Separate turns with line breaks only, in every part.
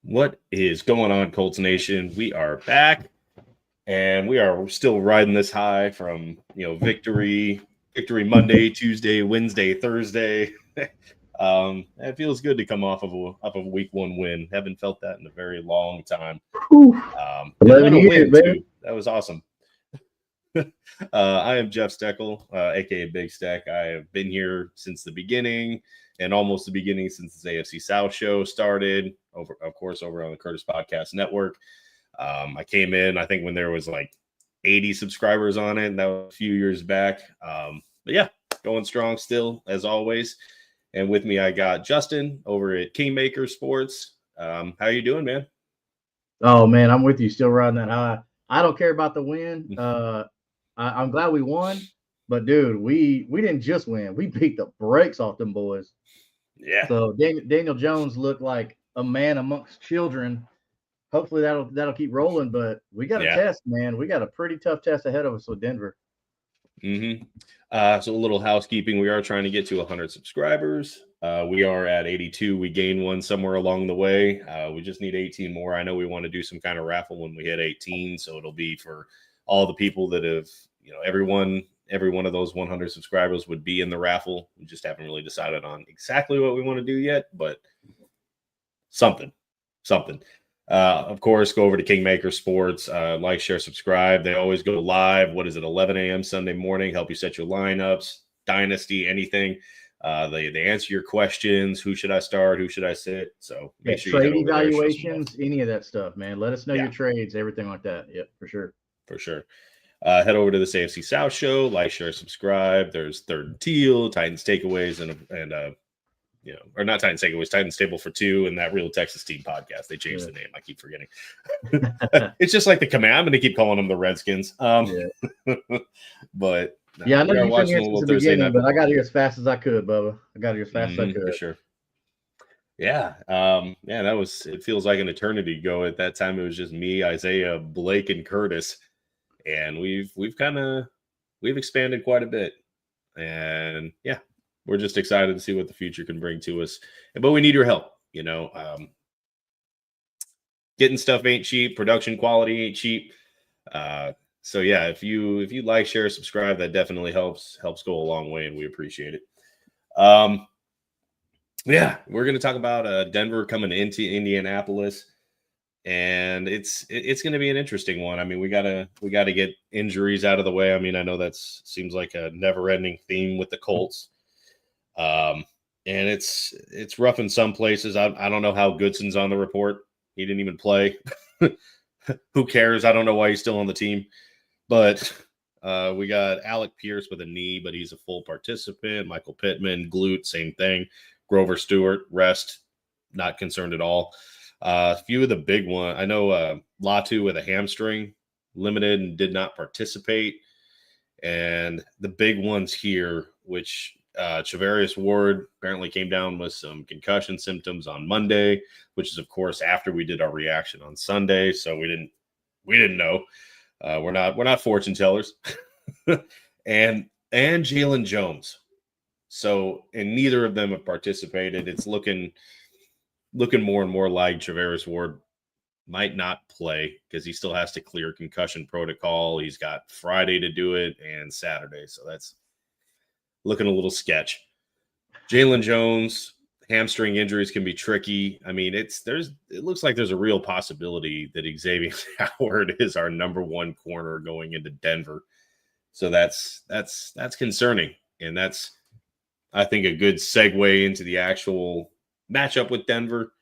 What is going on, Colts Nation? We are back, and we are still riding this high from victory Monday, Tuesday, Wednesday, Thursday. It feels good to come off of a week one win. Haven't felt that in a very long time.
Whew.
And what a
11 years,
win
baby.
too! That was awesome. I am Jeff Steckel, aka Big Stack. I have been here since the beginning, and almost the beginning since the AFC South show started. Over on the Curtis Podcast Network. I came in, I think, when there was like 80 subscribers on it, and that was a few years back. But yeah, going strong still as always. And with me, I got Justin over at Kingmaker Sports. How you doing, man?
Oh man, I'm with you. Still riding that high. I don't care about the win. I'm glad we won, but dude, we didn't just win. We beat the brakes off them boys.
Yeah.
So Daniel Jones looked like a man amongst children. Hopefully that'll keep rolling. But we got a test, man. We got a pretty tough test ahead of us with Denver.
So a little housekeeping. We are trying to get to 100 subscribers. We are at 82. We gained one somewhere along the way. We just need 18 more. I know we want to do some kind of raffle when we hit 18. So it'll be for all the people that have, every one of those 100 subscribers would be in the raffle. We just haven't really decided on exactly what we want to do yet, but something. Of course, go over to Kingmaker Sports, like, share, subscribe. They always go live. What is it? 11 a.m. Sunday morning. Help you set your lineups, dynasty, anything. They answer your questions. Who should I start? Who should I sit? So make sure
trade evaluations, any of that stuff, man. Let us know your trades, everything like that. Yep, for sure.
For sure. Head over to the AFC South show. Like, share, subscribe. There's Third and Teal, Titans takeaways, and or not Titans takeaways, Titans Table for Two, and that Real Texas Team podcast. They changed the name. I keep forgetting. It's just like the command. I'm going to keep calling them the Redskins. But
yeah, I know you've been here since the beginning, but I got here as fast as I could, Bubba. I got here as fast as I could.
For sure. Yeah. That was, it feels like an eternity ago. At that time, it was just me, Isaiah, Blake, and Curtis. And we've expanded quite a bit. And yeah, we're just excited to see what the future can bring to us. But we need your help. Getting stuff ain't cheap. Production quality ain't cheap. So yeah, if you like, share, subscribe, that definitely helps go a long way, and we appreciate it. Yeah, we're going to talk about Denver coming into Indianapolis, and it's going to be an interesting one. I mean, we gotta get injuries out of the way. I mean, I know seems like a never-ending theme with the Colts. And it's rough in some places. I don't know how Goodson's on the report. He didn't even play. Who cares? I don't know why he's still on the team. But we got Alec Pierce with a knee, but he's a full participant. Michael Pittman, glute, same thing. Grover Stewart, rest, not concerned at all. A few of the big ones. I know Latu with a hamstring, limited and did not participate. And the big ones here, which Charvarius Ward apparently came down with some concussion symptoms on Monday, which is, of course, after we did our reaction on Sunday. So we didn't know. We're not fortune tellers. and Jalen Jones. So, and neither of them have participated. It's looking more and more like Charvarius Ward might not play because he still has to clear concussion protocol. He's got Friday to do it and Saturday. So that's looking a little sketch. Jalen Jones, hamstring injuries can be tricky. I mean, it looks like there's a real possibility that Xavier Howard is our number one corner going into Denver. So that's concerning. And that's, I think, a good segue into the actual matchup with Denver.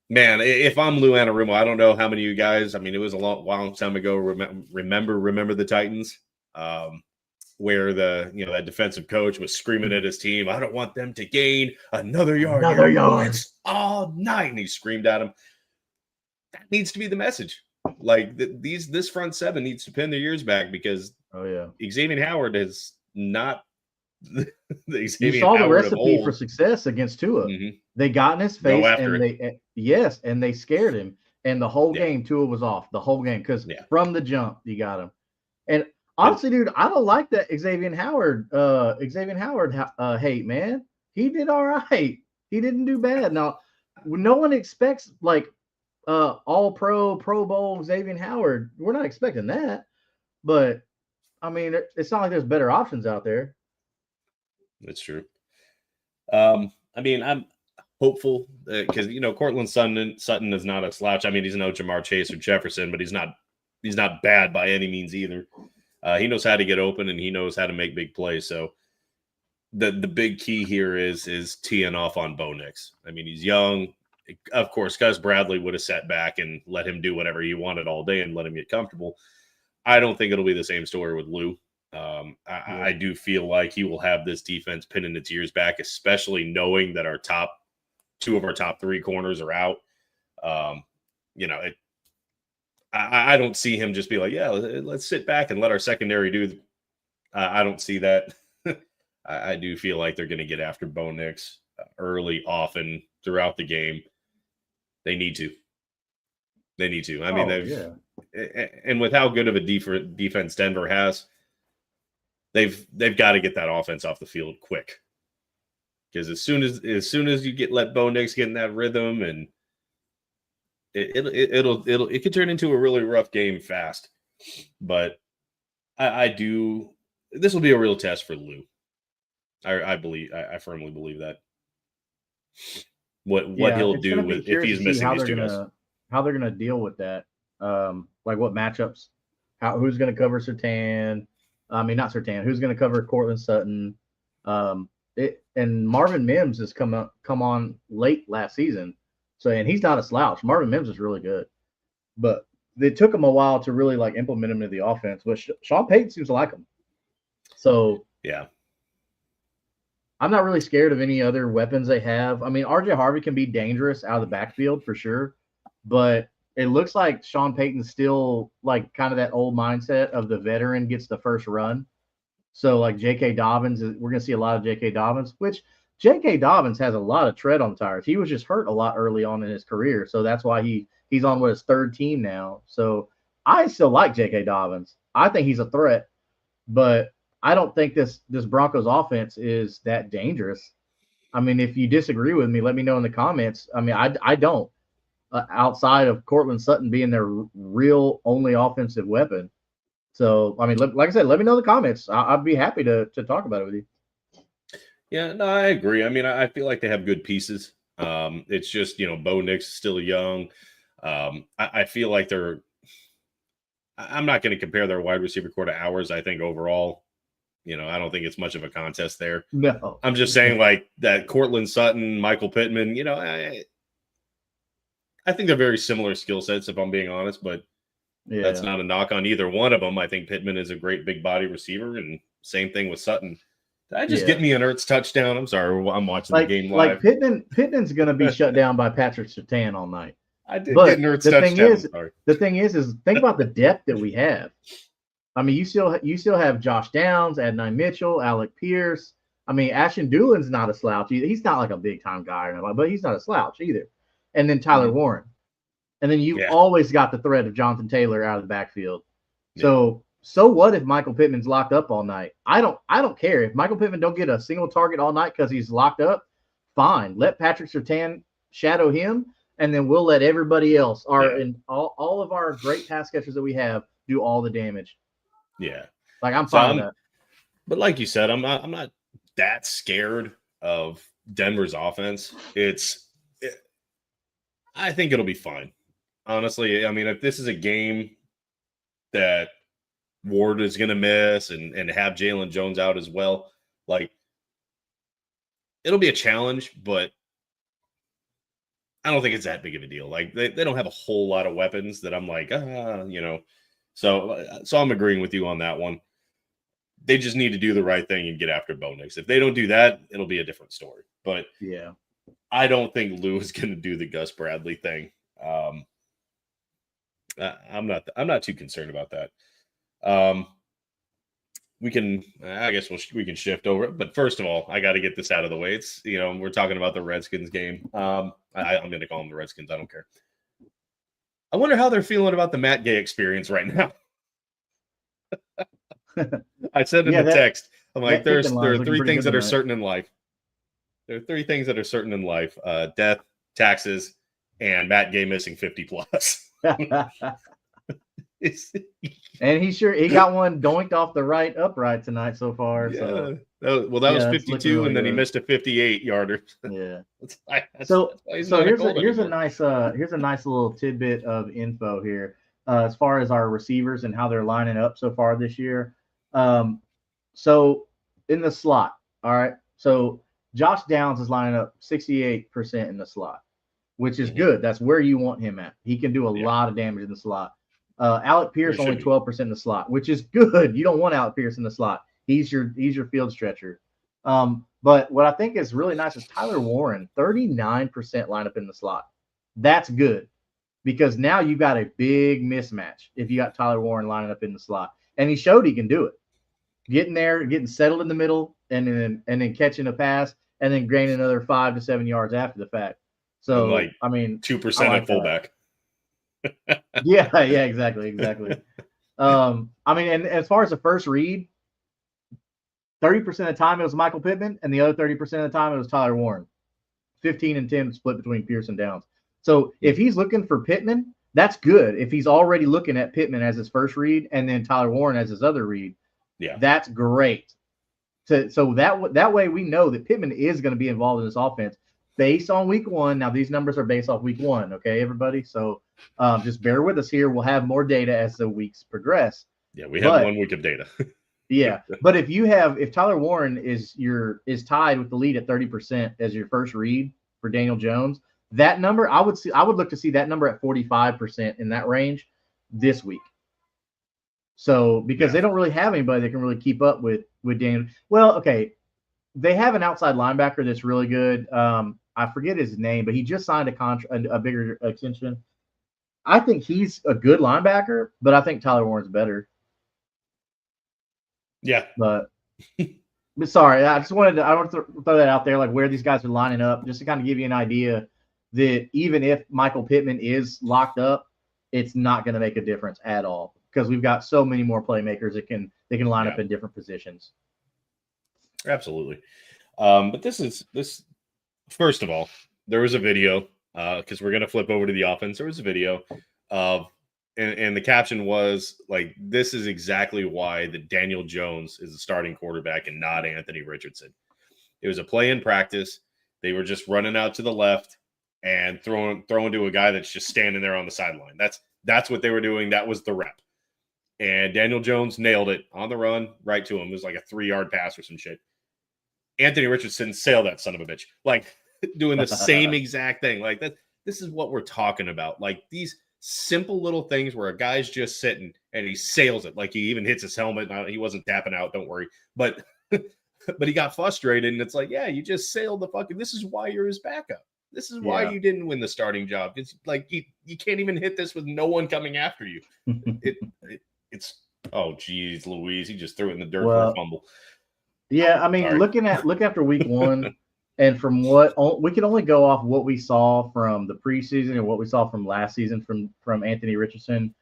Man, if I'm Lou Anarumo, I don't know how many of you guys, I mean, it was a long time ago, remember the Titans, where that defensive coach was screaming at his team, I don't want them to gain another yard all night. And he screamed at him. That needs to be the message. Like, this front seven needs to pin their ears back because Xavier Howard is not
you saw the recipe for success against Tua.
Mm-hmm.
They got in his face and they scared him. And the whole game, Tua was off the whole game because from the jump you got him. And honestly, dude, I don't like that Xavier Howard hate, man. He did all right. He didn't do bad. Now, no one expects like all pro, Pro Bowl Xavier Howard. We're not expecting that. But I mean, it's not like there's better options out there.
That's true. I mean, I'm hopeful because Cortland Sutton is not a slouch. I mean, he's no Jamar Chase or Jefferson, but he's not bad by any means either. He knows how to get open and he knows how to make big plays. So the big key here is teeing off on Bo Nix. I mean, he's young. Of course, Gus Bradley would have sat back and let him do whatever he wanted all day and let him get comfortable. I don't think it'll be the same story with Lou. I do feel like he will have this defense pinning its ears back, especially knowing that two of our top three corners are out. I don't see him just be like, yeah, let's sit back and let our secondary do. I don't see that. I do feel like they're going to get after Bo Nix early, often throughout the game. They need to. I mean, and with how good of a defense Denver has, they've got to get that offense off the field quick. Because as soon as you let Bo Nix get in that rhythm, and it could turn into a really rough game fast. But this will be a real test for Lou. I firmly believe that. What he'll do if he's missing these two guys.
How they're gonna deal with that. Like what matchups, who's gonna cover Surtain? I mean, not Surtain. Who's gonna cover Cortland Sutton? And Marvin Mims has come on late last season, and he's not a slouch. Marvin Mims is really good, but it took him a while to really like implement him into the offense. But Sean Payton seems to like him, so
yeah.
I'm not really scared of any other weapons they have. I mean, RJ Harvey can be dangerous out of the backfield for sure, but it looks like Sean Payton's still like kind of that old mindset of the veteran gets the first run. So like J.K. Dobbins, we're going to see a lot of J.K. Dobbins, which J.K. Dobbins has a lot of tread on the tires. He was just hurt a lot early on in his career, so that's why he's on his third team now. So I still like J.K. Dobbins. I think he's a threat, but I don't think this Broncos offense is that dangerous. I mean, if you disagree with me, let me know in the comments. I mean, I don't. Outside of Cortland Sutton being their real only offensive weapon. So, I mean, like I said, let me know in the comments. I'd be happy to talk about it with you.
Yeah, no, I agree. I mean, I feel like they have good pieces. It's just, Bo Nix is still young. I feel like I'm not going to compare their wide receiver core to ours. I think overall, I don't think it's much of a contest there.
No.
I'm just saying like that Cortland Sutton, Michael Pittman, I think they're very similar skill sets, if I'm being honest, but that's not a knock on either one of them. I think Pittman is a great big body receiver, and same thing with Sutton. Did I just get me an Ertz touchdown? I'm sorry, I'm watching the game live.
Like Pittman's going to be shut down by Patrick Surtain all night.
I did get an Ertz touchdown.
The thing is think about the depth that we have. I mean, you still have Josh Downs, Adonai Mitchell, Alec Pierce. I mean, Ashton Doolin's not a slouch either. He's not like a big time guy, but he's not a slouch either. And then Tyler Warren. And then you've always got the threat of Jonathan Taylor out of the backfield. So what if Michael Pittman's locked up all night? I don't care. If Michael Pittman don't get a single target all night because he's locked up, fine. Let Patrick Surtain shadow him, and then we'll let everybody else, all of our great pass catchers that we have, do all the damage.
Yeah.
Like I'm fine with that.
But like you said, I'm not that scared of Denver's offense. I think it'll be fine. Honestly, I mean, if this is a game that Ward is going to miss and have Jalen Jones out as well, like, it'll be a challenge, but I don't think it's that big of a deal. Like, they don't have a whole lot of weapons that I'm like, So I'm agreeing with you on that one. They just need to do the right thing and get after Bo Nix. If they don't do that, it'll be a different story. But
yeah,
I don't think Lou is going to do the Gus Bradley thing. I'm not too concerned about that. We can shift over. But first of all, I got to get this out of the way. It's we're talking about the Redskins game. I'm going to call them the Redskins. I don't care. I wonder how they're feeling about the Matt Gay experience right now. I said in the text, I'm like, there are three things that are certain in life. There are three things that are certain in life: death, taxes, and Matt Gay missing 50 plus.
And he got one doinked off the right upright tonight so far.
Yeah.
So
that was 52,
really
and then
good.
he missed a 58-yarder.
Yeah.
That's
So here's a
anymore.
nice little tidbit of info here as far as our receivers and how they're lining up so far this year. So in the slot, all right. So Josh Downs is lining up 68% in the slot, which is good. That's where you want him at. He can do a lot of damage in the slot. Alec Pierce only 12% in the slot, which is good. You don't want Alec Pierce in the slot. He's your field stretcher. But what I think is really nice is Tyler Warren, 39% lineup in the slot. That's good because now you got a big mismatch if you got Tyler Warren lining up in the slot. And he showed he can do it. Getting there, getting settled in the middle, and then catching a pass, and then gaining another 5 to 7 yards after the fact. So,
like,
I mean,
2% at fullback.
Yeah, exactly. I mean, and as far as the first read, 30% of the time it was Michael Pittman, and the other 30% of the time it was Tyler Warren. 15 and 10 split between Pierce and Downs. So if he's looking for Pittman, that's good. If he's already looking at Pittman as his first read and then Tyler Warren as his other read, that's great. So that way we know that Pittman is going to be involved in this offense based on week 1. Now, these numbers are based off week 1, okay, everybody? So just bear with us here. We'll have more data as the weeks progress.
Yeah, we have 1 week of data.
Yeah, but if Tyler Warren is tied with the lead at 30% as your first read for Daniel Jones, that number I would look to see that number at 45% in that range this week. So because they don't really have anybody that can really keep up with Daniel. Well, okay, they have an outside linebacker that's really good. I forget his name, but he just signed a bigger extension. I think he's a good linebacker, but I think Tyler Warren's better.
Yeah,
but sorry, I want to throw that out there, like where these guys are lining up, just to kind of give you an idea that even if Michael Pittman is locked up, it's not going to make a difference at all because we've got so many more playmakers that can line up in different positions.
Absolutely. But this first of all, there was a video because we're going to flip over to the offense. There was a video of. And the caption was like, this is exactly why that Daniel Jones is the starting quarterback and not Anthony Richardson. It was a play in practice. They were just running out to the left and throwing to a guy that's just standing there on the sideline. That's what they were doing. That was the rep. And Daniel Jones nailed it on the run right to him. It was like a 3-yard pass or some shit. Anthony Richardson sailed that son of a bitch. Like doing the same exact thing. Like that. This is what we're talking about. Like these simple little things where a guy's just sitting and he sails it. Like he even hits his helmet. He wasn't tapping out, don't worry. But he got frustrated, and it's like, yeah, you just sailed the fucking. This is why you're his backup. This is why you didn't win the starting job. It's like you can't even hit this with no one coming after you. It's oh geez, Louise, he just threw it in the dirt for a fumble.
Yeah, I mean, look after week 1. And from what we can only go off what we saw from the preseason and what we saw from last season from Anthony Richardson.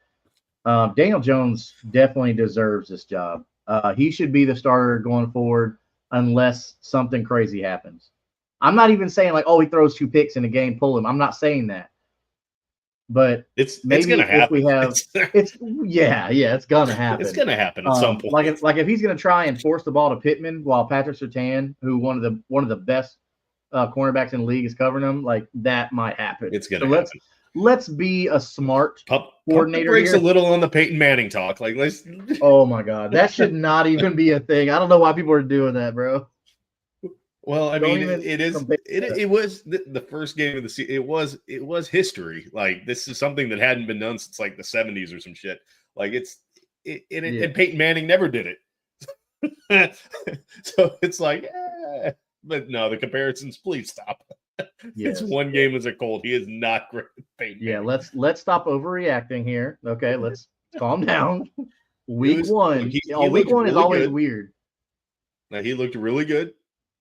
Daniel Jones definitely deserves this job. He should be the starter going forward unless something crazy happens. I'm not even saying like, oh, he throws 2 picks in a game, pull him. I'm not saying that. But
it's gonna happen.
It's gonna happen.
It's gonna happen at some point.
Like if he's gonna try and force the ball to Pittman while Patrick Surtain, who one of the best cornerbacks in the league, is covering him, like that might happen.
It's gonna happen.
Let's be a smart coordinator.
Breaks
here.
A little on the Peyton Manning talk. Like let's.
Oh my God, that should not even be a thing. I don't know why people are doing that, bro.
Well, I mean, it was the first game of the season. It was history. Like this is something that hadn't been done since like the 70s or some shit. Like and Peyton Manning never did it. So it's like, but no, the comparisons, please stop. Yes. It's one game as a Colt. He is not great. Peyton Manning.
Let's stop overreacting here. Okay, let's calm down. Week 1 week 1 is always weird.
Now he looked really good.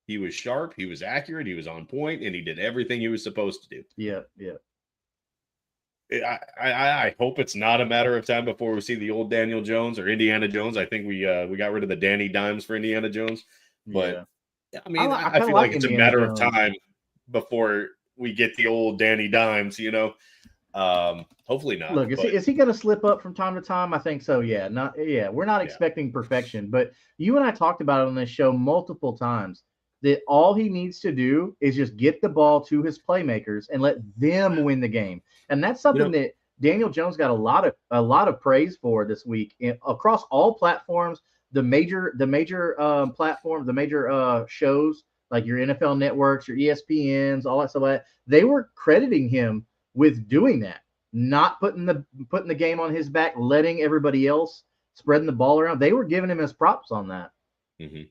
He was sharp. He was accurate. He was on point, and he did everything he was supposed to do.
Yeah.
I hope it's not a matter of time before we see the old Daniel Jones or Indiana Jones. I think we got rid of the Danny Dimes for Indiana Jones, but I mean, I feel like it's a matter of time before we get the old Danny Dimes, hopefully not.
Look, is he going to slip up from time to time? I think so. Yeah, we're not expecting perfection, but you and I talked about it on this show multiple times that all he needs to do is just get the ball to his playmakers and let them win the game. And that's something that Daniel Jones got a lot of praise for this week across all platforms. The major platforms, the major shows like your NFL networks, your ESPNs, all that stuff. They were crediting him with doing that, not putting the game on his back, letting everybody else spreading the ball around. They were giving him his props on that.
Mm-hmm.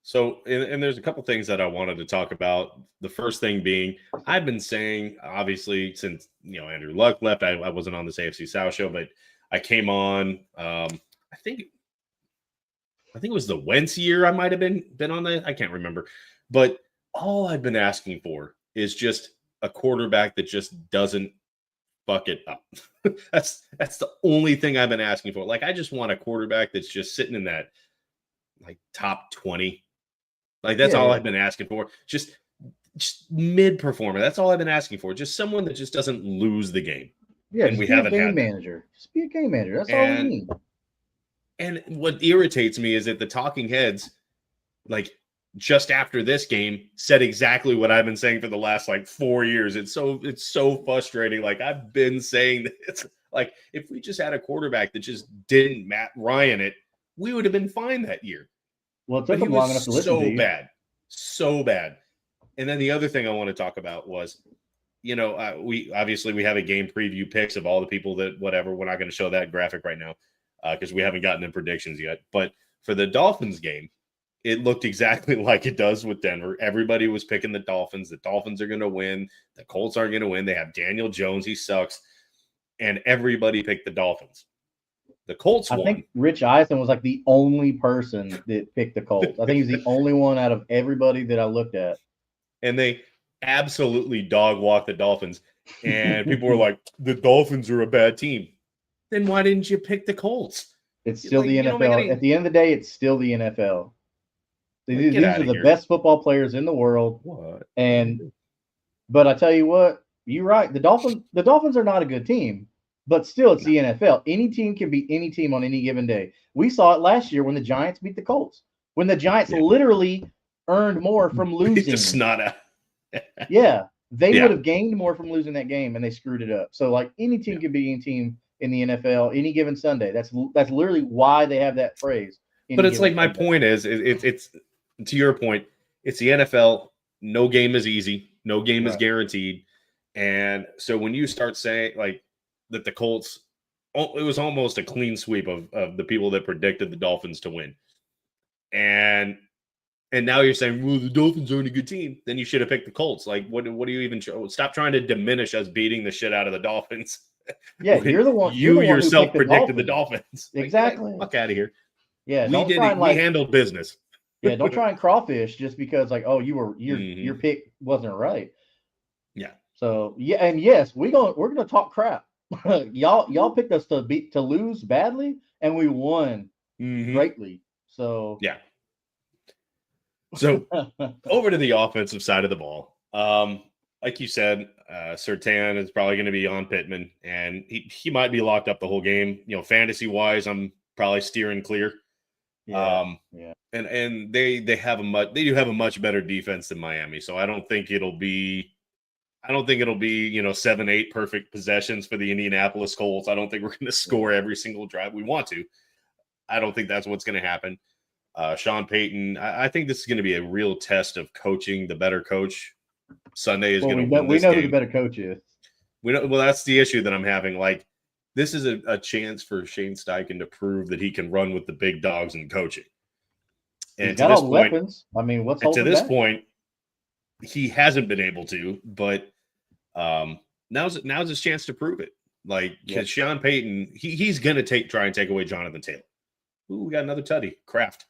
So, and there's a couple things that I wanted to talk about. The first thing being, I've been saying, obviously, since Andrew Luck left, I wasn't on this AFC South show, but I came on. I think it was the Wentz year. I might have been on that. I can't remember, but all I've been asking for is just a quarterback that just doesn't fuck it up. That's the only thing I've been asking for. Like, I just want a quarterback that's just sitting in that like top 20. Like, that's all I've been asking for. Just mid performer. That's all I've been asking for. Just someone that just doesn't lose the game.
Yeah, and we haven't had a game manager. Just be a game manager. That's all we need.
And what irritates me is that the talking heads, like, just after this game, said exactly what I've been saying for the last like 4 years. It's so frustrating. Like, I've been saying this. Like, if we just had a quarterback that just didn't Matt Ryan it, we would have been fine that year.
Well, it took him long enough to listen to you.
So bad. And then the other thing I want to talk about was, we have a game preview picks of all the people that whatever. We're not going to show that graphic right now because we haven't gotten in predictions yet. But for the Dolphins game, it looked exactly like it does with Denver. Everybody was picking the Dolphins. The Dolphins are going to win. The Colts aren't going to win. They have Daniel Jones. He sucks. And everybody picked the Dolphins. The Colts won.
I think Rich Eisen was like the only person that picked the Colts. I think he's the only one out of everybody that I looked at.
And they absolutely dog walked the Dolphins. And people were like, the Dolphins are a bad team. Then why didn't you pick the Colts?
It's still the NFL. At the end of the day, it's still the NFL. These are the best football players in the world.
What?
But I tell you what, you're right. The Dolphins are not a good team. But still, it's the NFL. Any team can beat any team on any given day. We saw it last year when the Giants beat the Colts. When the Giants literally earned more from losing.
Just not
they would have gained more from losing that game, and they screwed it up. So, like, any team can beat any team in the NFL any given Sunday. That's literally why they have that phrase.
But it's like my point is, it's to your point, it's the NFL. No game is easy. No game is guaranteed. And so when you start saying, like, that the Colts, it was almost a clean sweep of the people that predicted the Dolphins to win. And now you're saying, well, the Dolphins aren't a good team. Then you should have picked the Colts. Like, what do you even show? Stop trying to diminish us beating the shit out of the Dolphins.
Yeah, you're the one.
You yourself predicted the Dolphins.
Exactly.
Like, fuck out of here.
Yeah,
we did it. We handled business.
Yeah, don't try and crawfish just because, like, oh, your pick wasn't right.
Yeah.
So and yes, we're gonna talk crap. y'all picked us to lose badly, and we won greatly. So
yeah. So over to the offensive side of the ball. Like you said, Surtain is probably going to be on Pittman, and he might be locked up the whole game. Fantasy wise, I'm probably steering clear. And they do have a much better defense than Miami, so I don't think it'll be 7-8 perfect possessions for the Indianapolis Colts. I don't think we're going to score every single drive we want to. I don't think that's what's going to happen. Sean Payton, I think this is going to be a real test of coaching. The better coach Sunday is going to win this game.
We know who the better coach is.
Well, that's the issue that I'm having. Like, this is a chance for Shane Steichen to prove that he can run with the big dogs in coaching. And
he's got all the weapons. I mean, what's holding
to this point? He hasn't been able to, but now's his chance to prove it. Like, because Sean Payton, he's going to try and take away Jonathan Taylor. Ooh, we got another tutty. Kraft.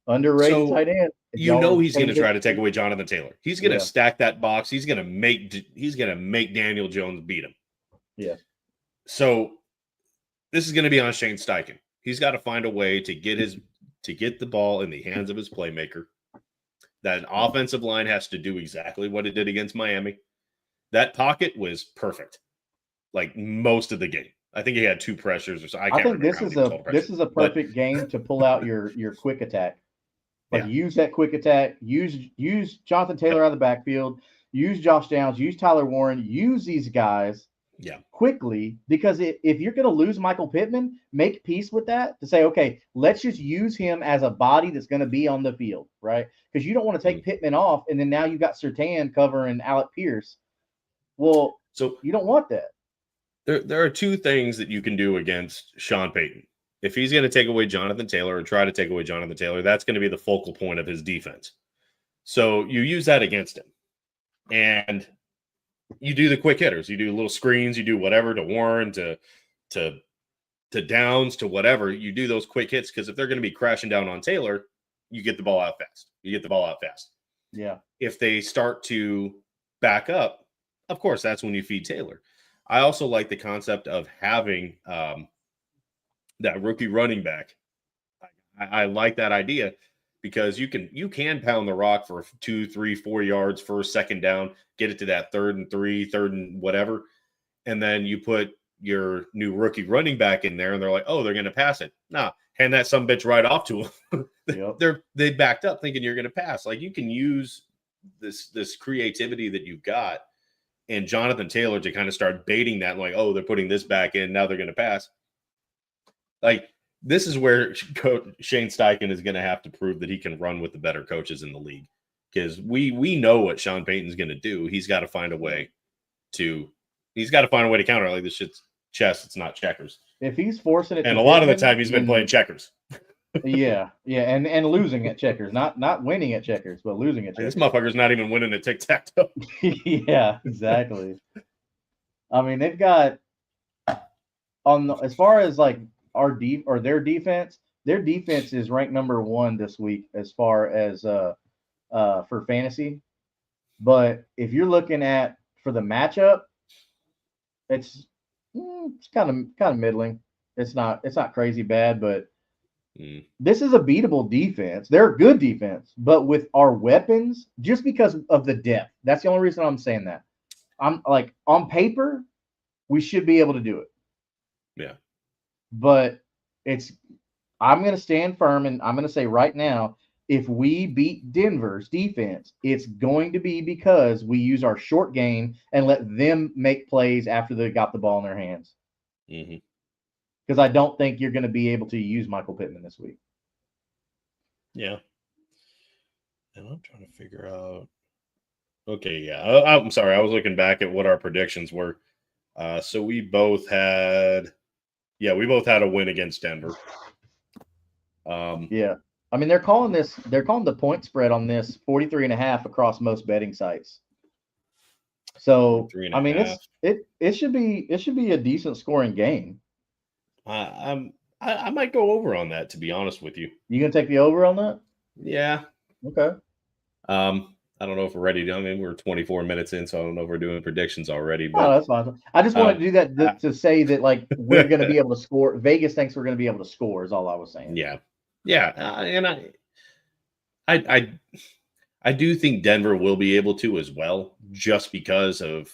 Underrated tight end.
He's going to try to take away Jonathan Taylor. He's going to stack that box. He's going to make Daniel Jones beat him.
Yeah.
So this is going to be on Shane Steichen. He's got to find a way to get the ball in the hands of his playmaker. That offensive line has to do exactly what it did against Miami. That pocket was perfect, like most of the game. I think he had 2 pressures or so. I can't
think
remember how many total pressures.
this is a perfect game to pull out your quick attack. Like,
Yeah.
use that quick attack. Use Jonathan Taylor out of the backfield. Use Josh Downs. Use Tyler Warren. Use these guys quickly, because if you're going to lose Michael Pittman, make peace with that to say, okay, let's just use him as a body that's going to be on the field, right? Because you don't want to take Pittman off, and then now you've got Surtain covering Alec Pierce. Well, so you don't want that.
There are 2 things that you can do against Sean Payton. If he's going to take away Jonathan Taylor or try to take away Jonathan Taylor, that's going to be the focal point of his defense. So you use that against him. And you do the quick hitters. You do little screens. You do whatever to Warren, to Downs, to whatever. You do those quick hits, because if they're going to be crashing down on Taylor, you get the ball out fast.
Yeah.
If they start to back up, of course, that's when you feed Taylor. I also like the concept of having that rookie running back. I like that idea, because you can pound the rock for 2, 3, 4 yards for second down, get it to that 3rd and 3, 3rd and whatever, and then you put your new rookie running back in there, and they're like, oh, they're going to pass it. Nah, hand that sumbitch right off to them. Yep. They backed up thinking you're going to pass. Like, you can use this creativity that you've got and Jonathan Taylor to kind of start baiting that, like, oh, they're putting this back in, now they're going to pass. Like, this is where Shane Steichen is going to have to prove that he can run with the better coaches in the league, because we know what Sean Payton's going to do. He's got to find a way to counter. Like, this shit's chess, it's not checkers.
If he's forcing it,
and a lot of the time he's been playing checkers.
yeah, and losing at checkers, not winning at checkers, but losing at checkers.
This motherfucker's not even winning at tic-tac-toe.
Yeah, exactly. I mean, they've got as far as like their defense is ranked number 1 this week as far as for fantasy. But if you're looking at for the matchup, it's kind of middling. It's not crazy bad, but this is a beatable defense. They're a good defense, but with our weapons, just because of the depth, that's the only reason I'm saying that. I'm like, on paper, we should be able to do it.
Yeah.
But I'm going to stand firm, and I'm going to say right now, if we beat Denver's defense, it's going to be because we use our short game and let them make plays after they got the ball in their hands.
Mm-hmm.
Because I don't think you're going to be able to use Michael Pittman this week.
Yeah. And I'm trying to figure out. Okay, yeah. I'm sorry. I was looking back at what our predictions were. So we both had a win against Denver.
Yeah. I mean, they're calling the point spread on this 43.5 across most betting sites. So, I mean, it should be a decent scoring game.
I might go over on that, to be honest with you.
You gonna take the over on that?
Yeah.
Okay.
I don't know if we're ready to. I mean, we're 24 minutes in, so I don't know if we're doing predictions already. But
that's fine. I just wanted to do that to say that, like, we're going to be able to score. Vegas thinks we're going to be able to score. Is all I was saying.
Yeah. And I do think Denver will be able to as well, just because of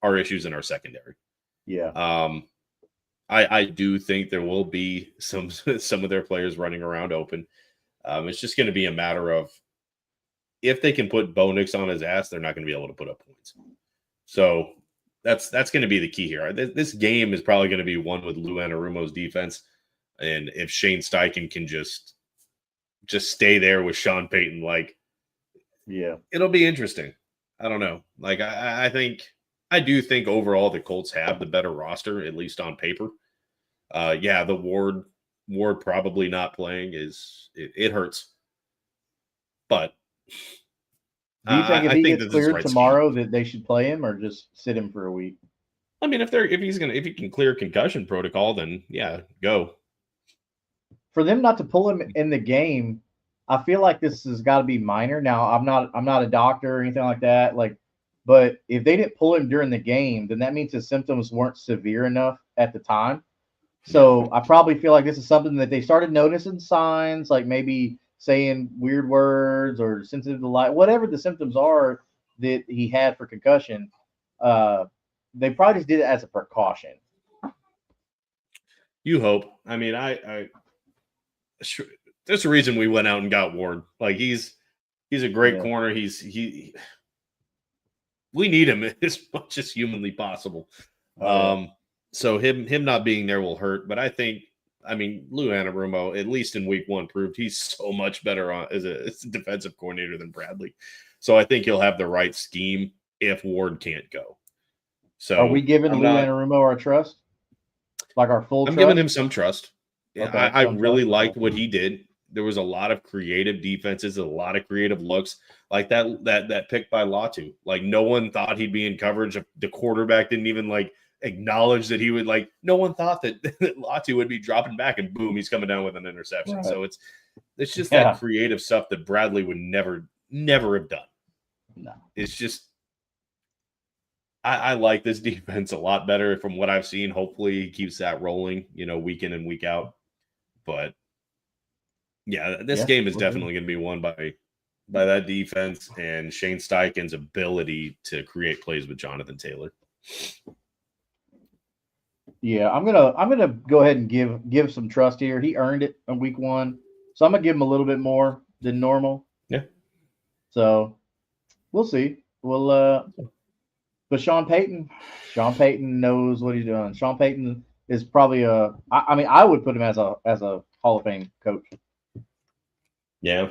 our issues in our secondary.
Yeah.
I do think there will be some of their players running around open. It's just going to be a matter of, if they can put Bo Nix on his ass, they're not going to be able to put up points. So that's going to be the key here. This game is probably going to be won with Lou Anarumo's defense, and if Shane Steichen can just stay there with Sean Payton, like,
yeah,
it'll be interesting. I don't know. Like, I do think overall the Colts have the better roster, at least on paper. The Ward probably not playing it hurts. But
do you think if he gets cleared tomorrow that they should play him, or just sit him for a week?
I mean, if he can clear concussion protocol, then yeah, go.
For them not to pull him in the game, I feel like this has got to be minor. Now, I'm not a doctor or anything like that. But if they didn't pull him during the game, then that means his symptoms weren't severe enough at the time. So I probably feel like this is something that they started noticing signs, like maybe saying weird words or sensitive to light, whatever the symptoms are that he had for concussion. They probably just did it as a precaution.
You hope. I mean, I sure, there's a reason we went out and got Ward. Like he's a great corner. We need him as much as humanly possible. So him not being there will hurt. But I think, I mean, Lou Anarumo, at least in week 1, proved he's so much better as a defensive coordinator than Bradley. So I think he'll have the right scheme if Ward can't go. So
are we giving Lou Anarumo our trust? Like our full trust?
I'm giving him some trust. Yeah,
Okay,
I really liked what he did. There was a lot of creative defenses, a lot of creative looks, like that pick by Latu. Like no one thought he'd be in coverage. The quarterback didn't even like acknowledge that he would. Like no one thought that Latu would be dropping back, and boom, he's coming down with an interception. Right. So it's just that creative stuff that Bradley would never have done.
No,
it's just I like this defense a lot better from what I've seen. Hopefully, he keeps that rolling, week in and week out. But yeah, this game is definitely going to be won by that defense and Shane Steichen's ability to create plays with Jonathan Taylor.
Yeah, I'm gonna go ahead and give some trust here. He earned it in week 1, so I'm gonna give him a little bit more than normal.
Yeah.
So we'll see. But Sean Payton knows what he's doing. Sean Payton is probably I would put him as a Hall of Fame coach.
Yeah.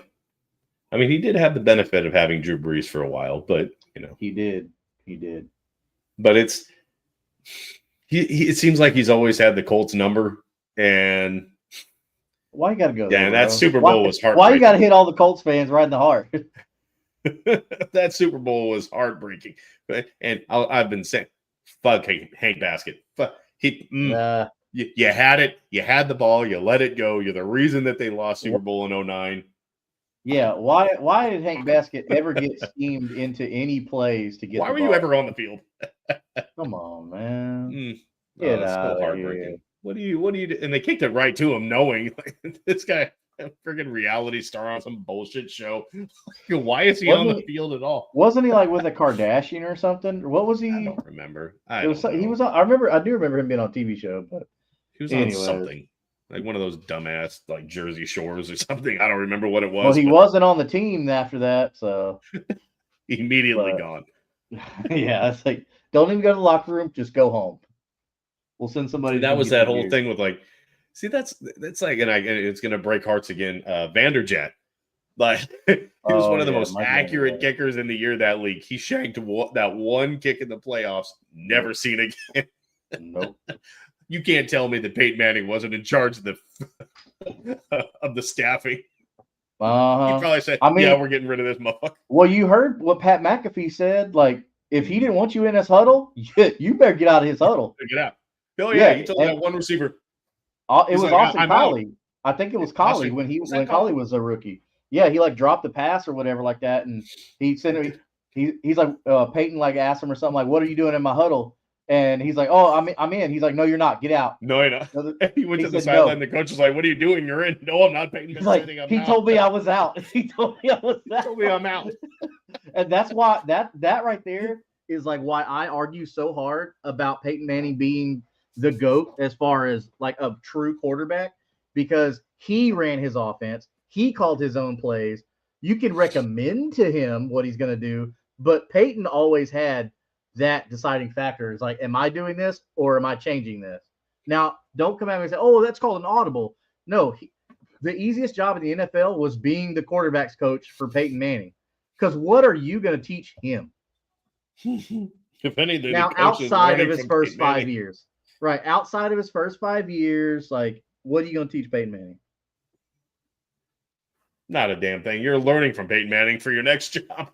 I mean, he did have the benefit of having Drew Brees for a while, but
he did.
But it seems like he's always had the Colts number, and
why you got to go?
Yeah, that Super Bowl was heartbreaking.
Why you got to hit all the Colts fans right in the heart?
That Super Bowl was heartbreaking, and I've been saying, "Fuck Hank Baskett." You had it. You had the ball. You let it go. You're the reason that they lost Super Bowl in 2009.
Yeah. Why did Hank Baskett ever get schemed into any plays to get?
Why were you ever on the field?
Come on, man.
That's so heartbreaking. Here. What do you do? And they kicked it right to him, knowing this guy, a freaking reality star on some bullshit show. Why is he on the field at all?
Wasn't he like with a Kardashian or something? Or what was he?
I don't remember.
He was on. I do remember him being on a TV show, but
he was on something. Like one of those dumbass like Jersey Shores or something. I don't remember what it was.
Well, he wasn't on the team after that, so
immediately gone.
Yeah, it's like don't even go to the locker room, just go home. We'll send somebody.
That was that whole thing with like, see, that's like, and it's gonna break hearts again. Vanderjagt, like he was one of the most accurate kickers in the year that league. He shanked that one kick in the playoffs. Never seen again.
Nope.
You can't tell me that Peyton Manning wasn't in charge of the staffing. He probably said, "Yeah, we're getting rid of this motherfucker."
Well, you heard what Pat McAfee said. Like, if he didn't want you in his huddle, you better get out of his huddle.
Get out. Oh yeah, he told that one receiver.
It was Austin Collie. I think it was Collie when Collie was a rookie. Yeah, he like dropped the pass or whatever like that, and he said he's like Peyton like asked him or something like, "What are you doing in my huddle?" And he's like, "Oh, I'm in." He's like, "No, you're not. Get out."
No, you're not. He went to the sideline. The coach was like, "What are you doing? You're in." No, I'm not. Peyton.
He told me I was out. He told me I was out.
He told me I'm out.
And that's why that right there is like why I argue so hard about Peyton Manning being the GOAT as far as like a true quarterback, because he ran his offense. He called his own plays. You can recommend to him what he's going to do, but Peyton always had that deciding factor. Is like, am I doing this or am I changing this? Now, don't come at me and say, "Oh, that's called an audible." No, the easiest job in the NFL was being the quarterback's coach for Peyton Manning. Because what are you going to teach him?
If anything,
now outside of his first 5 years. Right, outside of his first 5 years, like, what are you going to teach Peyton Manning?
Not a damn thing. You're learning from Peyton Manning for your next job.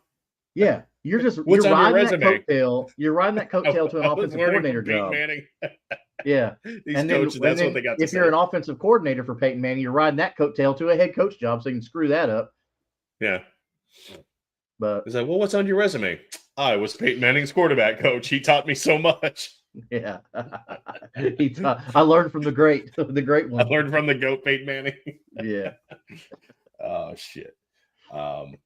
Yeah, you're riding that coattail. You're riding that coattail to an offensive coordinator job.
Manning.
Yeah,
these coaches. That's what they got to say.
If you're an offensive coordinator for Peyton Manning, you're riding that coattail to a head coach job, so you can screw that up.
Yeah,
but
he's like, "Well, what's on your resume?" I was Peyton Manning's quarterback coach. He taught me so much.
Yeah, I learned from the great one.
I learned from the GOAT, Peyton Manning.
Yeah.
Oh shit. Um,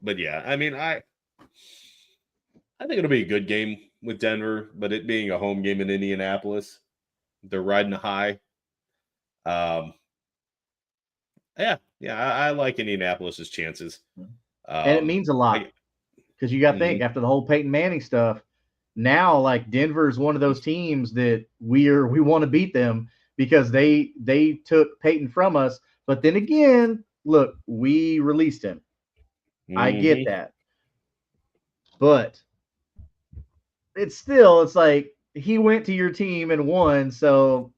but yeah, I mean, I think it'll be a good game with Denver, but it being a home game in Indianapolis, they're riding a high. Um, yeah, I like Indianapolis's chances.
And it means a lot because you got to think after the whole Peyton Manning stuff, now like Denver is one of those teams that we want to beat them because they took Peyton from us. But then again, look, we released him. I get that. But it's like he went to your team and won, so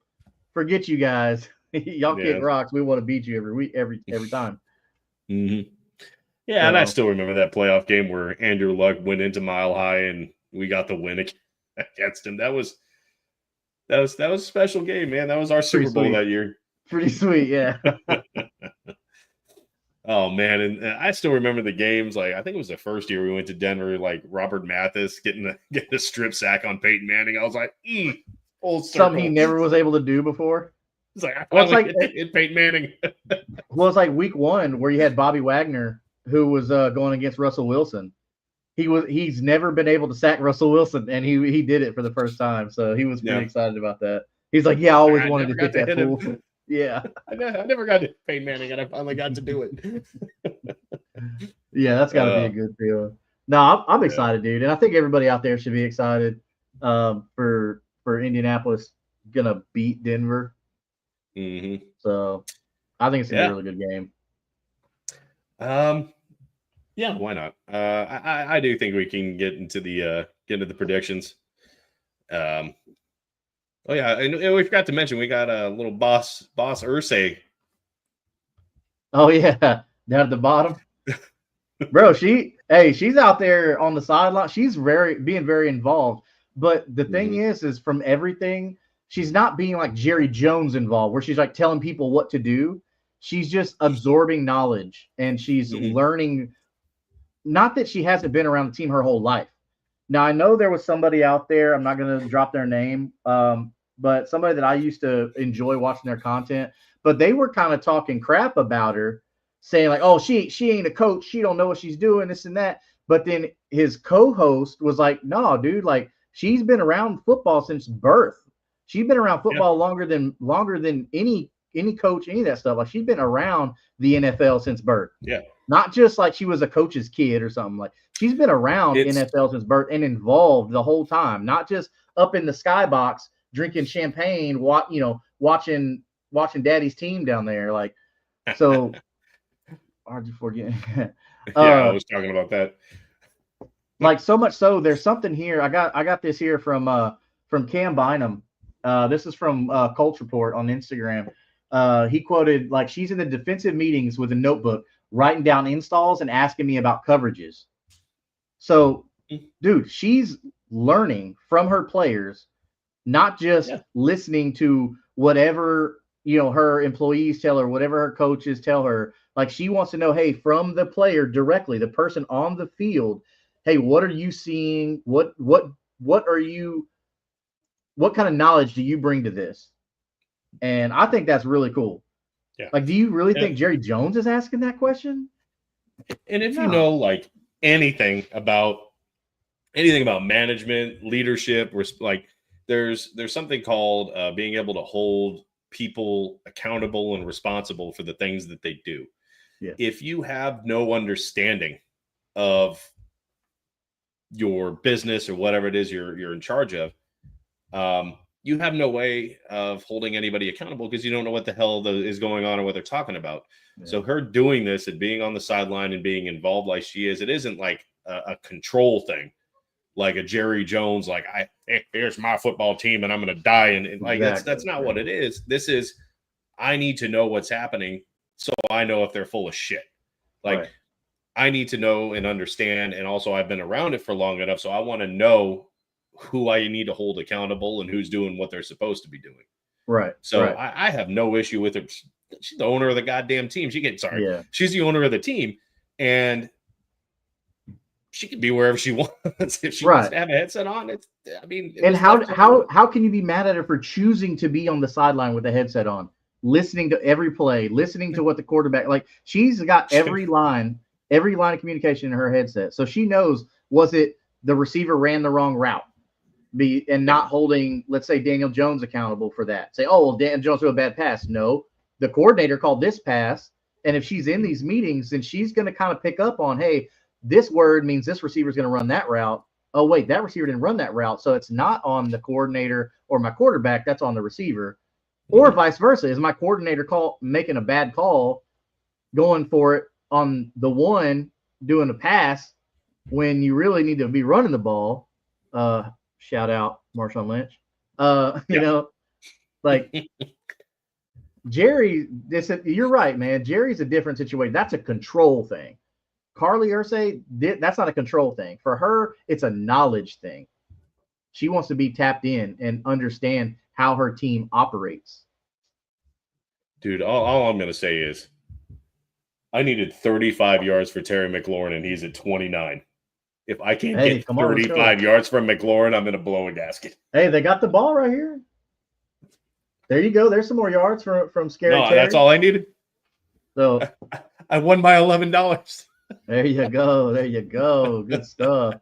forget you guys. Y'all kick rocks. We want to beat you every week, every time.
Yeah, so, and I still remember that playoff game where Andrew Luck went into Mile High and we got the win against him. That was a special game, man. That was our Super Bowl that year.
Pretty sweet, yeah.
Oh man, and I still remember the games. Like I think it was the first year we went to Denver. Like Robert Mathis getting a strip sack on Peyton Manning. I was like, full circle.
Something he never was able to do before.
It's like I finally hit Peyton Manning.
Well, it's like week 1 where you had Bobby Wagner who was going against Russell Wilson. He's never been able to sack Russell Wilson, and he did it for the first time. So he was pretty excited about that. He's like, yeah, I always wanted to hit that fool. Yeah,
I never got to Peyton Manning, and I finally got to do it.
Yeah, that's got to be a good feeling. No, I'm excited, dude, and I think everybody out there should be excited for Indianapolis gonna beat Denver. So I think it's gonna be a really good game.
Yeah, why not? I do think we can get into the predictions. Oh yeah, and we forgot to mention we got a little boss Ursay.
Oh yeah, down at the bottom, bro. She's out there on the sideline. She's being very involved. But the thing is from everything, she's not being like Jerry Jones involved, where she's like telling people what to do. She's just absorbing knowledge and she's learning. Not that she hasn't been around the team her whole life. Now, I know there was somebody out there, I'm not going to drop their name, but somebody that I used to enjoy watching their content, but they were kind of talking crap about her, saying like, oh, she ain't a coach. She don't know what she's doing, this and that. But then his co-host was like, no, dude, like she's been around football since birth. She's been around football longer than any coach, any of that stuff. Like she's been around the NFL since birth.
Yeah.
Not just like she was a coach's kid or something. Like she's been around NFL since birth and involved the whole time, not just up in the skybox drinking champagne, watching watching daddy's team down there. Like, so hard to forget.
I was talking about that.
Like, so much so, there's something here. I got this here from Cam Bynum. This is from Colts Report on Instagram. He quoted, like, she's in the defensive meetings with a notebook, writing down installs and asking me about coverages. So, dude, she's learning from her players, not just listening to whatever, her employees tell her, whatever her coaches tell her. Like, she wants to know, hey, from the player directly, the person on the field, hey, what are you seeing? What kind of knowledge do you bring to this? And I think that's really cool. Yeah. Like, do you really think Jerry Jones is asking that question?
And if you know, like, anything about management, leadership, like there's something called being able to hold people accountable and responsible for the things that they do. Yeah. If you have no understanding of your business or whatever it is you're in charge of, you have no way of holding anybody accountable because you don't know what the hell is going on or what they're talking about. Yeah. So her doing this and being on the sideline and being involved like she is, it isn't like a control thing, like a Jerry Jones, like here's my football team and I'm going to die. And like, that's not what it is. This is, I need to know what's happening so I know if they're full of shit. Like, I need to know and understand. And also I've been around it for long enough. So I want to know who I need to hold accountable and who's doing what they're supposed to be doing.
Right.
So I have no issue with her. She's the owner of the goddamn team. She's the owner of the team, and she can be wherever she wants. If she wants to have a headset on,
and how can you be mad at her for choosing to be on the sideline with a headset on? listening to every play, listening to what the quarterback like. She's got every line of communication in her headset, so she knows was it the receiver ran the wrong route, and not holding, let's say, Daniel Jones accountable for that. Say, oh, well, Daniel Jones threw a bad pass. No, the coordinator called this pass, and if she's in these meetings, then she's going to kind of pick up on, hey, this word means this receiver is going to run that route. Oh, wait, that receiver didn't run that route, so it's not on the coordinator or my quarterback. That's on the receiver. Or vice versa. Is my coordinator making a bad call, going for it on the one doing a pass when you really need to be running the ball? Shout out Marshawn Lynch. You know, like Jerry, you're right, man. Jerry's a different situation. That's a control thing. Carly Ursay, that's not a control thing. For her, it's a knowledge thing. She wants to be tapped in and understand how her team operates.
Dude, all I'm going to say is I needed 35 yards for Terry McLaurin, and he's at 29. If I can't get 35 yards from McLaurin, I'm going to blow a gasket.
Hey, they got the ball right here. There you go. There's some more yards from Scary Terry.
That's all I needed.
So
I won by $11.
There you go. There you go. Good stuff.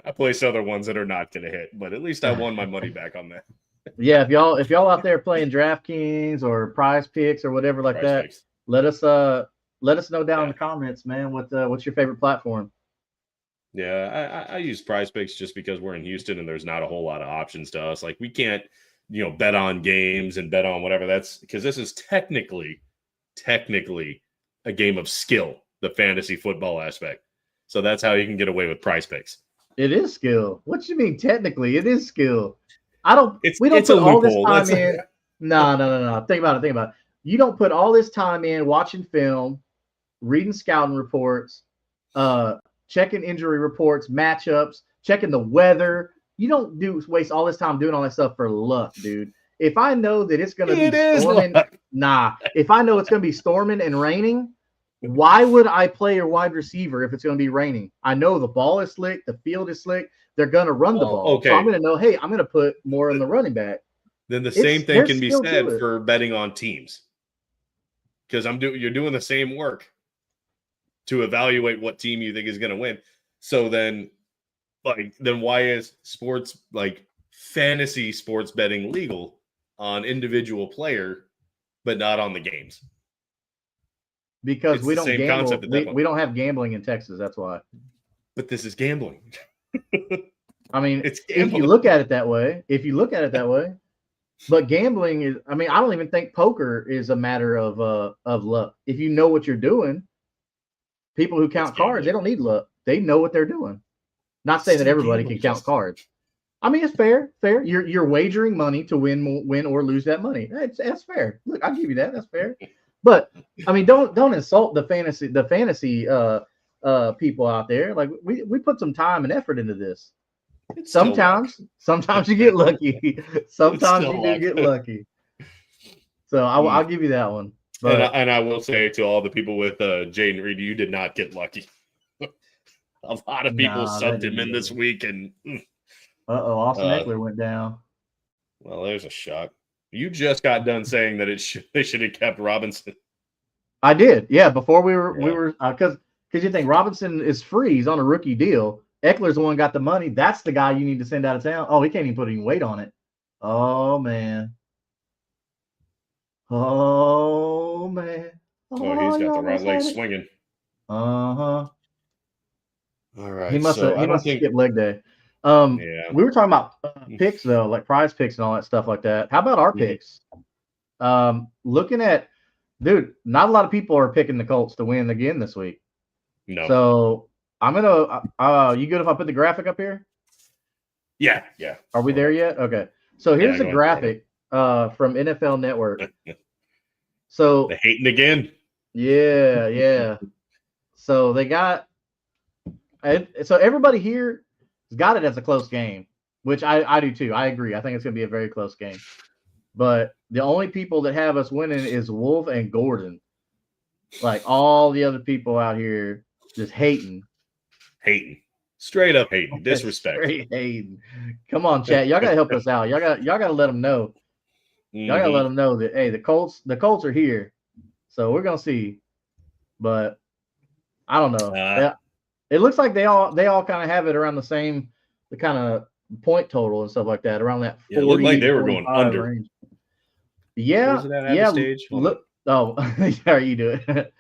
I place other ones that are not going to hit, but at least I won my money back on that.
Yeah, if y'all out there playing DraftKings or Prize Picks or whatever like that, Picks. let us know down in the comments, man. What's your favorite platform?
Yeah, I use Prize Picks just because we're in Houston and there's not a whole lot of options to us. Like we can't, bet on games and bet on whatever. That's because this is technically a game of skill, the fantasy football aspect. So that's how you can get away with Prize Picks.
It is skill. What you mean technically? It is skill. We don't
put all this
time in. No. Think about it. You don't put all this time in watching film, reading scouting reports, checking injury reports, matchups, checking the weather. You don't waste all this time doing all that stuff for luck, dude. If I know that it's going to be storming, if I know it's going to be storming and raining, why would I play a wide receiver if it's going to be raining? I know the ball is slick, the field is slick. They're going to run the ball.
Okay.
So I'm going to know, hey, I'm going to put more in the running back.
Then the same thing can be said for betting on teams. Because you're doing the same work to evaluate what team you think is going to win. So then why is sports, like fantasy sports betting, legal on individual player, but not on the games?
Because we don't gamble. We don't have gambling in Texas. That's why.
But this is gambling.
I mean, if you look at it that way, but gambling is, I mean, I don't even think poker is a matter of luck. If you know what you're doing, people who count cards, they don't need luck. They know what they're doing. Not saying that everybody can count cards. I mean, it's fair. You're wagering money to win or lose that money. That's fair. Look, I'll give you that. That's fair. But I mean, don't insult the fantasy people out there. Like we put some time and effort into this. Sometimes you get lucky. Sometimes you do get lucky. So I'll give you that one. But,
and I will say to all the people with Jaden Reed, you did not get lucky. A lot of people subbed him in this week, and
Austin Eckler went down.
Well, there's a shock. You just got done saying that they should have kept Robinson.
I did, yeah. Before we were because you think Robinson is free, he's on a rookie deal. Eckler's the one got the money. That's the guy you need to send out of town. Oh, he can't even put any weight on it. Oh man.
Oh, he's got the right leg swinging.
Uh-huh.
All right.
He must have skipped leg day. We were talking about picks though, like prize picks and all that stuff like that. How about our picks? Looking at, dude, not a lot of people are picking the Colts to win again this week.
No.
So I'm gonna. You good if I put the graphic up here?
Yeah.
Are we there yet? Okay. So here's a graphic from NFL Network. So
they're hating again.
Yeah. So they got. So everybody here has got it as a close game, which I do too. I agree. I think it's going to be a very close game. But the only people that have us winning is Wolf and Gordon. Like all the other people out here just hating.
Straight up hating. Disrespect.
Straight hating. Come on, chat. Y'all got to help us out. Y'all got to let them know. Y'all gotta let them know that hey, the Colts are here, so we're gonna see. But I don't know. It looks like they all kind of have it around the kind of point total and stuff like that, around that 40
it looked like they were
45
going under
range. Yeah,
was it at
yeah.
stage?
Look, oh, how you do it?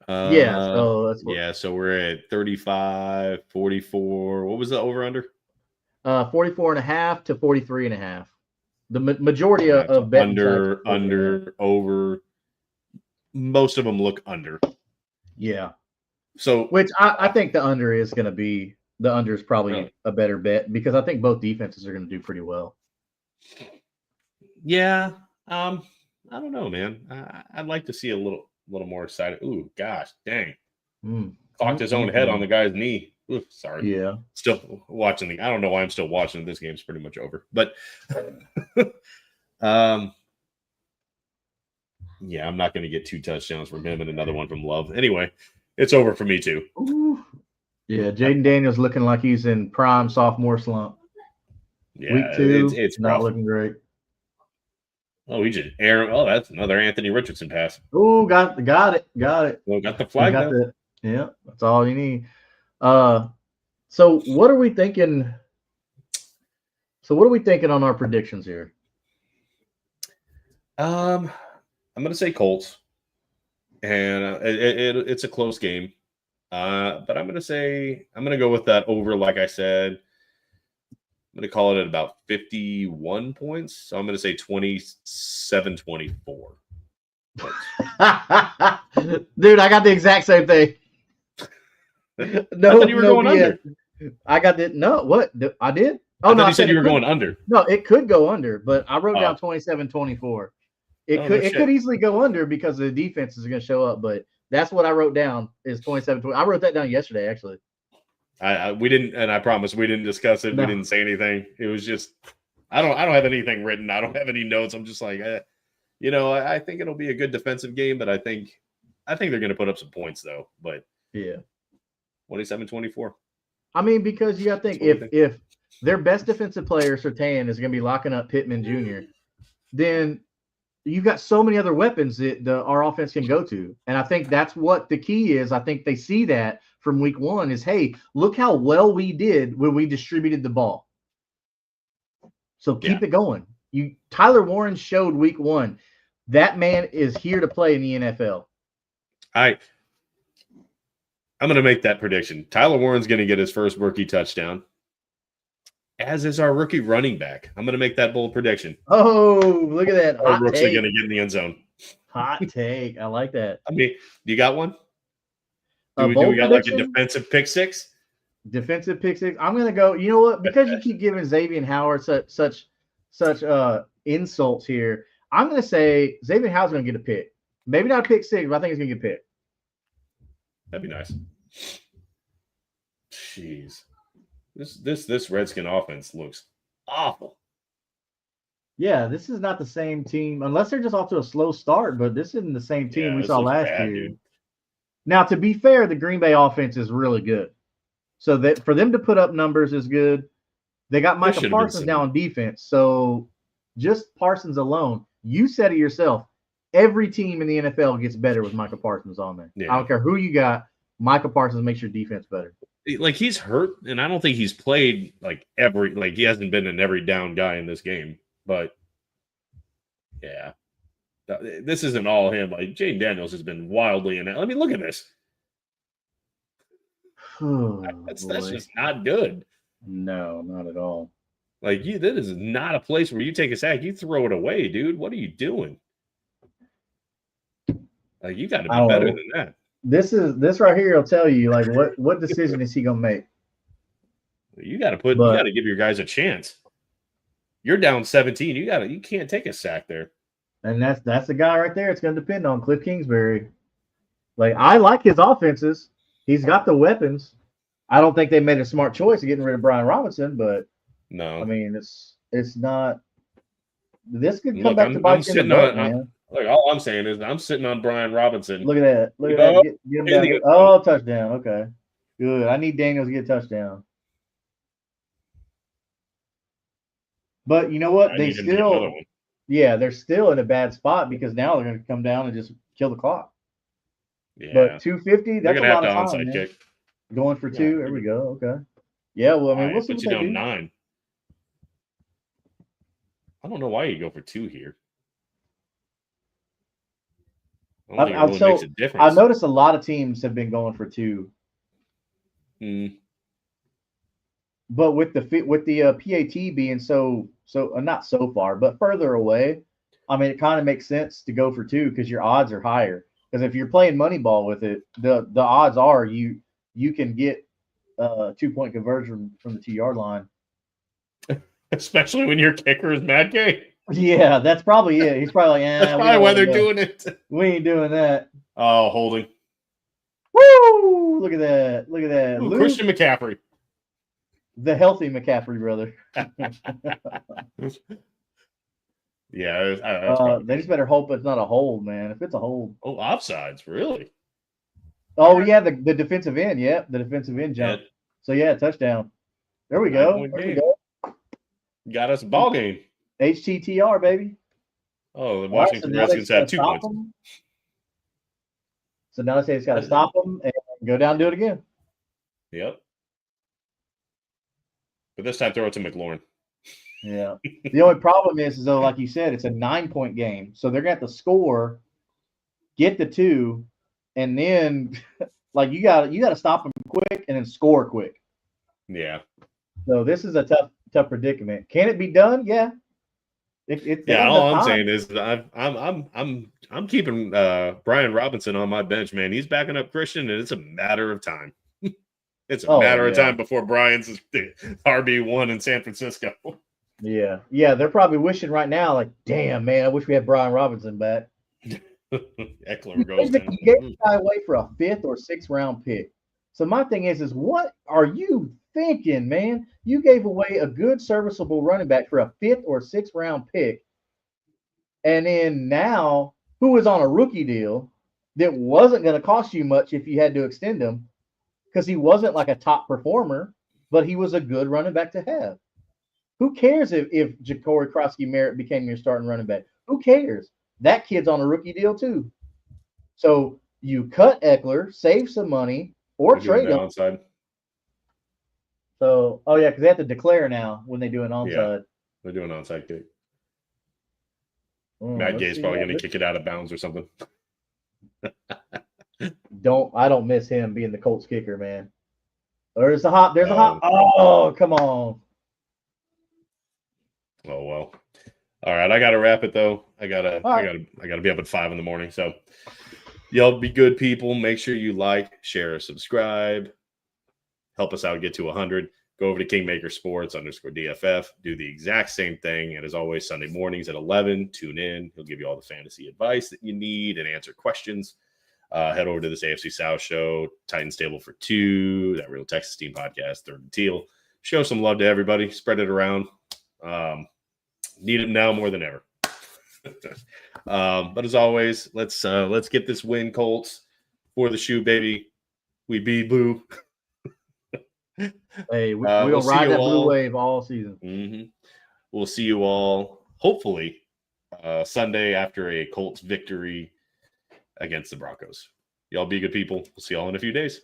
Yeah, so that's what,
so we're at 35, 44. What was the over under?
44.5 to 43.5. The majority of betting sites
under, over. Most of them look under.
Yeah.
So,
which I think the under is going to be probably a better bet because I think both defenses are going to do pretty well.
Yeah. I don't know, man. I'd like to see a little more excited. Ooh, gosh, dang. Clocked his own head on the guy's knee. Ooh, sorry.
Yeah.
Still watching I don't know why I'm still watching. This game's pretty much over. But yeah, I'm not going to get 2 touchdowns from him and another one from Love. Anyway, it's over for me too.
Ooh. Yeah, Jaden Daniels looking like he's in prime sophomore slump.
Yeah,
Week 2,
it's
not
rough.
looking great.
Oh, he just that's another Anthony Richardson pass.
Oh, got it.
Well, got the flag.
Yeah, that's all you need. So what are we thinking? On our predictions here?
I'm gonna say Colts, and it's a close game. But I'm gonna go with that over. Like I said, I'm gonna call it at about 51 points. So I'm gonna say 27-24.
Dude, I got the exact same thing.
No, I thought you were going under.
I got it. No, what? I did?
Oh, I thought you said you were going under.
No, it could go under, but I wrote down 27-24. It could easily go under because the defense is going to show up, but that's what I wrote down is 27-20. I wrote that down yesterday, actually.
We didn't, and I promise we didn't discuss it. No. We didn't say anything. It was just I don't have anything written. I don't have any notes. I'm just like, I think it'll be a good defensive game, but I think they're going to put up some points though. But
yeah,
27-24.
I mean, because you got to think if their best defensive player Surtain is going to be locking up Pittman Jr., then you've got so many other weapons that our offense can go to. And I think that's what the key is. I think they see that from week 1 is, hey, look how well we did when we distributed the ball. So keep it going. Tyler Warren showed week 1. That man is here to play in the NFL.
I'm going to make that prediction. Tyler Warren's going to get his first rookie touchdown, as is our rookie running back. I'm going to make that bold prediction.
Oh, look at that.
Our Brooks are going to get in the end zone.
Hot take. I like that.
I mean, you got one? Do we got prediction? Like a defensive pick six?
Defensive pick six. I'm going to go, you know what? Because you keep giving Xavier Howard such insults here, I'm going to say Xavier Howard's going to get a pick. Maybe not a pick six, but I think he's going to get picked.
That'd be nice. Jeez. This Redskin offense looks awful.
Yeah, this is not the same team, unless they're just off to a slow start, but this isn't the same team we saw last year. Dude. Now, to be fair, the Green Bay offense is really good. So that for them to put up numbers is good. They got Micah Parsons now on defense. So just Parsons alone, you said it yourself, every team in the NFL gets better with Micah Parsons on there. Yeah. I don't care who you got, Micah Parsons makes your defense better.
Like, he's hurt, and I don't think he's played he hasn't been an every down guy in this game. But yeah, this isn't all him. Like, Jaden Daniels has been wildly in it. I mean, look at this. That's just not good.
No, not at all.
Like, that is not a place where you take a sack, you throw it away, dude. What are you doing? Like, you got to be better than that.
This right here will tell you, like, what decision is he gonna make?
You got to give your guys a chance. You're down 17. You can't take a sack there.
And that's the guy right there. It's going to depend on Cliff Kingsbury. Like, I like his offenses. He's got the weapons. I don't think they made a smart choice of getting rid of Brian Robinson, but
no.
I mean, it's not. This could come back to bite you in the butt, man.
Look, all I'm saying is I'm sitting on Brian Robinson.
Look at that. Look at that. Get him down. Oh, touchdown. Okay. Good. I need Daniels to get a touchdown. But you know what? They still Yeah, they're still in a bad spot because now they're going to come down and just kill the clock.
Yeah,
But 250,
they're
that's a
gonna have
lot
to
of time,
onside
man.
kick.
Going for
Yeah,
2. There we go. Okay. Yeah, well, I mean,
All
we'll
right,
see
put
what
you
they
down
do.
9. I don't know why you go for 2 here. I don't think it really makes a
I've
difference.
noticed a lot of teams have been going for 2. But with the PAT being not so far, but further away, I mean, it kind of makes sense to go for 2 because your odds are higher. Because if you're playing Moneyball with it, the odds are you can get 2-point conversion from the 2-yard line.
Especially when your kicker is Mad Gay.
Yeah, that's probably it. He's probably like,
That's probably why they're doing it.
We ain't doing that.
Oh, holding.
Woo! Look at that. Look at that.
Ooh, Christian McCaffrey.
The healthy McCaffrey brother.
Yeah,
they just better hope it's not a hold, man. If it's a hold.
Oh, offsides, really?
Oh, yeah, the defensive end. Yep, the defensive end jump.
Yeah.
So, yeah, touchdown. There we go. There we go.
Got us a ball game.
HTTR, baby.
Oh, the Washington Redskins have 2 points.
So now they say it's got to stop them and go down and do it again.
Yep. But this time, throw it to McLaurin.
Yeah. The only problem is though, like you said, it's a 9-point game, so they're gonna have to score, get the 2, and then like you got to stop them quick and then score quick.
Yeah.
So this is a tough predicament. Can it be done? Yeah.
All I'm saying is that I'm keeping Brian Robinson on my bench, man. He's backing up Christian, and it's a matter of time. It's a matter of time before Brian's RB1 in San Francisco.
Yeah. Yeah, they're probably wishing right now, like, damn, man, I wish we had Brian Robinson back.
Eckler goes down.
You gave the guy away for a 5th or 6th round pick. So my thing is what are you thinking, man? You gave away a good, serviceable running back for a 5th or 6th round pick. And then now, who was on a rookie deal that wasn't going to cost you much if you had to extend him because he wasn't like a top performer, but he was a good running back to have. Who cares if Ja'Cory Krosky-Merritt became your starting running back? Who cares? That kid's on a rookie deal too. So you cut Eckler, save some money, or trade him.
Onside.
So, because they have to declare now when they do an onside.
Yeah, they're doing onside kick. Matt Gay's probably going to kick it out of bounds or something.
I don't miss him being the Colts kicker, man. There's a hop. Oh, come on.
Oh well. All right, I gotta wrap it though. I gotta be up at 5 in the morning. So y'all be good people. Make sure you like, share, subscribe. Help us out get to 100. Go over to Kingmaker Sports _DFF. Do the exact same thing. And as always, Sunday mornings at 11, tune in. He'll give you all the fantasy advice that you need and answer questions. Head over to this AFC South show, Titans Table for 2, that Real Texas Team podcast, Third and Teal. Show some love to everybody. Spread it around. Need it now more than ever. But as always, let's get this win, Colts, for the shoe, baby. We be blue.
Hey, we'll ride that blue wave all season.
Mm-hmm. We'll see you all, hopefully, Sunday after a Colts victory against the Broncos. Y'all be good people. We'll see y'all in a few days.